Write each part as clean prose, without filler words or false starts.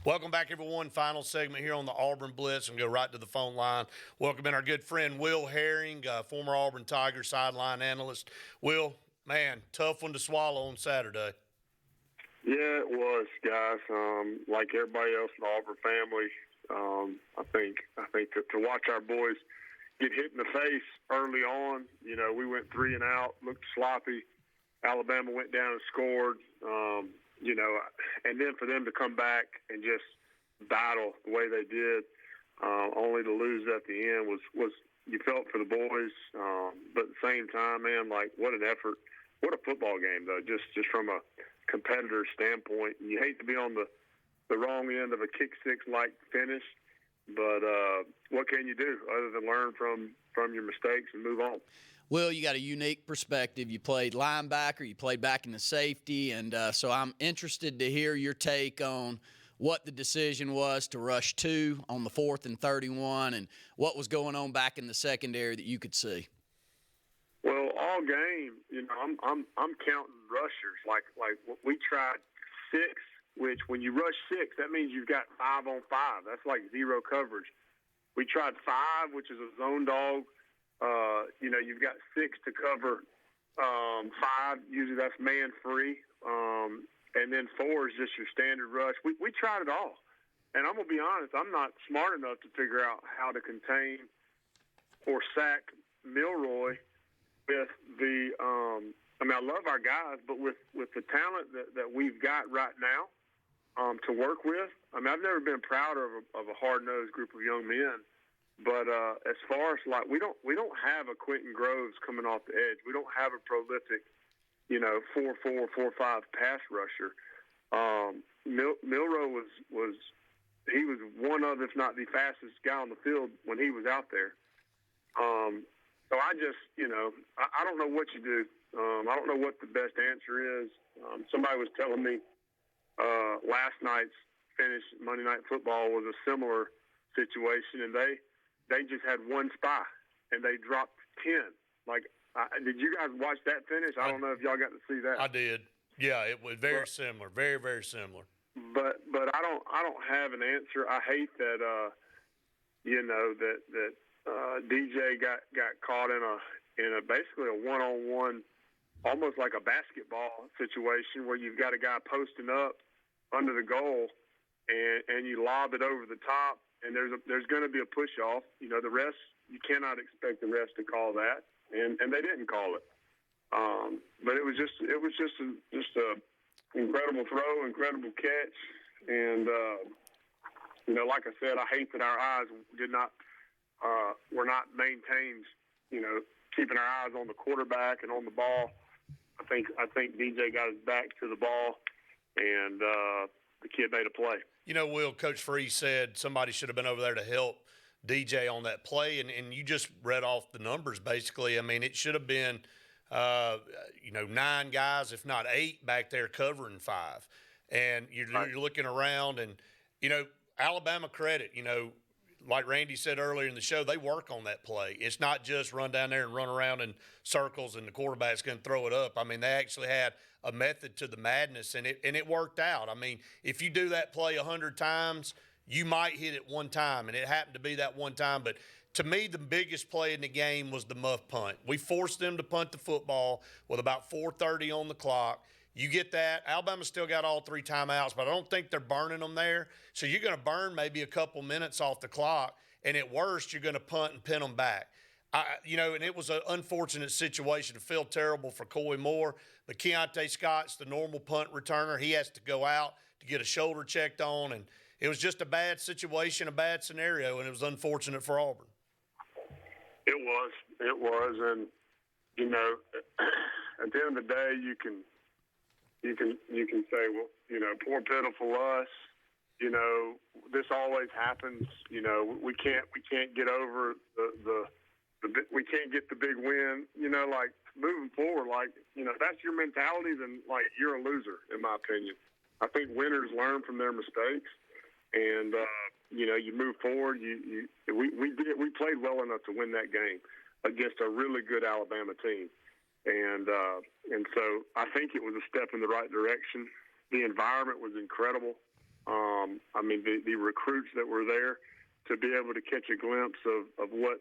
Welcome back, everyone. Final segment here on the Auburn Blitz, and go right to the phone line. Welcome in our good friend Will Herring, former Auburn Tiger sideline analyst. Will, man, tough one to swallow on Saturday. Yeah, it was, guys. Like everybody else in the Auburn family, I think to watch our boys get hit in the face early on, we went 3 and out, looked sloppy. Alabama went down and scored. And then for them to come back and just battle the way they did, only to lose at the end was you felt for the boys. But at the same time, man, like what an effort. What a football game, though, just from a competitor standpoint. You hate to be on the wrong end of a kick six-like finish, but what can you do other than learn from your mistakes and move on? Will, you got a unique perspective. You played linebacker, you played back in the safety, and so I'm interested to hear your take on what the decision was to rush 2 on the 4th and 31 and what was going on back in the secondary that you could see. Well, all game, I'm counting rushers. Like we tried 6, which when you rush 6, that means you've got 5 on 5. That's like zero coverage. We tried 5, which is a zone dog. You've got 6 to cover 5. Usually that's man free. And then 4 is just your standard rush. We tried it all. And I'm going to be honest, I'm not smart enough to figure out how to contain or sack Milroy with the I love our guys, but with the talent that we've got right now to work with, I've never been prouder of a hard-nosed group of young men. But as far as we don't have a Quentin Groves coming off the edge. We don't have a prolific, 4-4, 4-5 pass rusher. Milrow was one of, if not the fastest guy on the field when he was out there. So I just, I don't know what you do. I don't know what the best answer is. Somebody was telling me last night's finish Monday Night Football was a similar situation, and they just had one spy, and they dropped 10. Did you guys watch that finish? I don't know if y'all got to see that. I did. Yeah, it was very similar, very, very similar. But I don't have an answer. I hate that that DJ got caught in a basically a one-on-one, almost like a basketball situation where you've got a guy posting up under the goal, and you lob it over the top. And there's going to be a push-off. The refs, you cannot expect the refs to call that, and they didn't call it. But it was just a incredible throw, incredible catch, and like I said, I hate that our eyes were not maintained. Keeping our eyes on the quarterback and on the ball. I think DJ got his back to the ball, and the kid made a play. Will, Coach Free said somebody should have been over there to help DJ on that play, and you just read off the numbers basically. It should have been, 9 guys, if not 8, back there covering 5. And you're looking around, and, Alabama credit, like Randy said earlier in the show, they work on that play. It's not just run down there and run around in circles and the quarterback's going to throw it up. They actually had a method to the madness, and it worked out. If you do that play 100 times, you might hit it one time, and it happened to be that one time. But to me, the biggest play in the game was the muff punt. We forced them to punt the football with about 4:30 on the clock. You get that. Alabama still got all 3 timeouts, but I don't think they're burning them there. So you're going to burn maybe a couple minutes off the clock, and at worst, you're going to punt and pin them back. And it was an unfortunate situation. It felt terrible for Coy Moore, but Keontae Scott's the normal punt returner. He has to go out to get a shoulder checked on, and it was just a bad situation, a bad scenario, and it was unfortunate for Auburn. It was, and at the end of the day, you can say, well, poor pitiful us. This always happens. We can't get over we can't get the big win. Moving forward, if that's your mentality, then you're a loser, in my opinion. I think winners learn from their mistakes, and you move forward. We played well enough to win that game against a really good Alabama team. And so I think it was a step in the right direction. The environment was incredible. I mean, the recruits that were there, to be able to catch a glimpse of what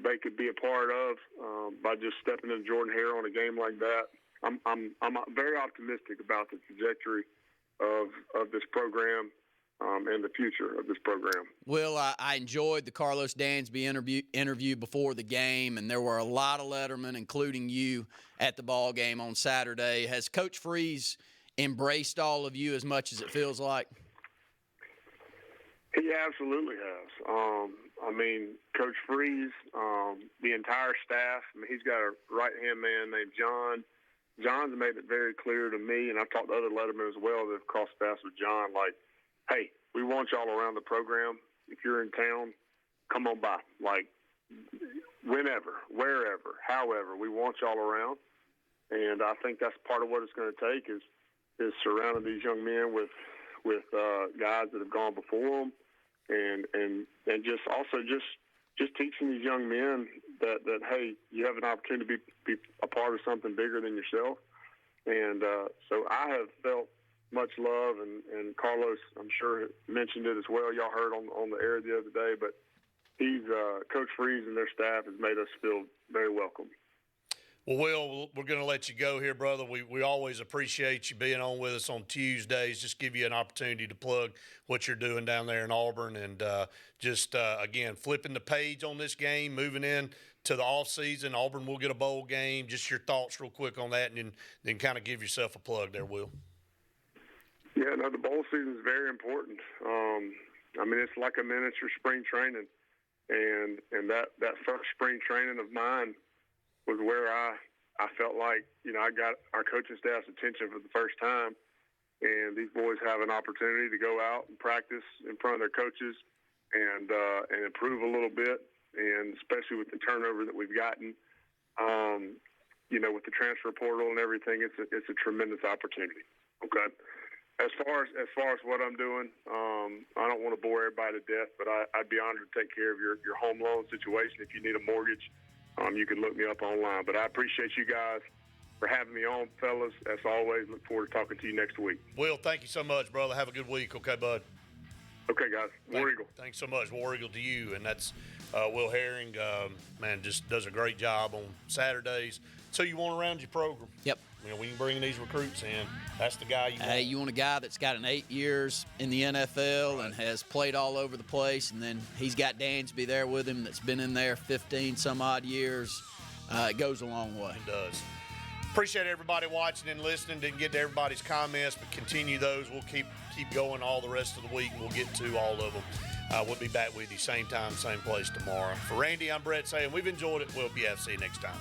they could be a part of by just stepping in Jordan Hare on a game like that. I'm very optimistic about the trajectory of this program and the future of this program. Will, I enjoyed the Carlos Dansby interview before the game, and there were a lot of lettermen, including you, at the ball game on Saturday. Has Coach Freeze embraced all of you as much as it feels like? He absolutely has. I mean, Coach Freeze, the entire staff. I mean, he's got a right-hand man named John. John's made it very clear to me, and I've talked to other lettermen as well that have crossed paths with John, like, hey, we want y'all around the program. If you're in town, come on by. Like, whenever, wherever, however, we want y'all around. And I think that's part of what it's going to take is surrounding these young men with guys that have gone before them, and just also just teaching these young men that hey, you have an opportunity to be a part of something bigger than yourself. And so I have felt much love, and Carlos, I'm sure, mentioned it as well. Y'all heard on the air the other day, but he's Coach Freeze and their staff has made us feel very welcome. Well, Will, we're going to let you go here, brother. We always appreciate you being on with us on Tuesdays. Just give you an opportunity to plug what you're doing down there in Auburn, and again, flipping the page on this game, moving in to the off season. Auburn will get a bowl game. Just your thoughts real quick on that, and then kind of give yourself a plug there, Will. Yeah, no, the bowl season is very important. I mean, it's like a miniature spring training, and that first spring training of mine was where I felt like, I got our coaching staff's attention for the first time, and these boys have an opportunity to go out and practice in front of their coaches and improve a little bit, and especially with the turnover that we've gotten, with the transfer portal and everything, it's a tremendous opportunity. Okay. As far as what I'm doing, I don't want to bore everybody to death, but I'd be honored to take care of your home loan situation. If you need a mortgage, you can look me up online. But I appreciate you guys for having me on, fellas. As always, look forward to talking to you next week. Will, thank you so much, brother. Have a good week. Okay, bud? Okay, guys. War Eagle. Thanks so much. War Eagle to you. And that's Will Herring. Man, just does a great job on Saturdays. So you want around your program. Yep. When you bring these recruits in, that's the guy you want. Hey, you want a guy that's got 8 years in the NFL and has played all over the place, and then he's got Dansby there with him that's been in there 15-some-odd years. It goes a long way. It does. Appreciate everybody watching and listening. Didn't get to everybody's comments, but continue those. We'll keep going all the rest of the week, and we'll get to all of them. We'll be back with you same time, same place tomorrow. For Randy, I'm Brett saying we've enjoyed it. We'll see you next time.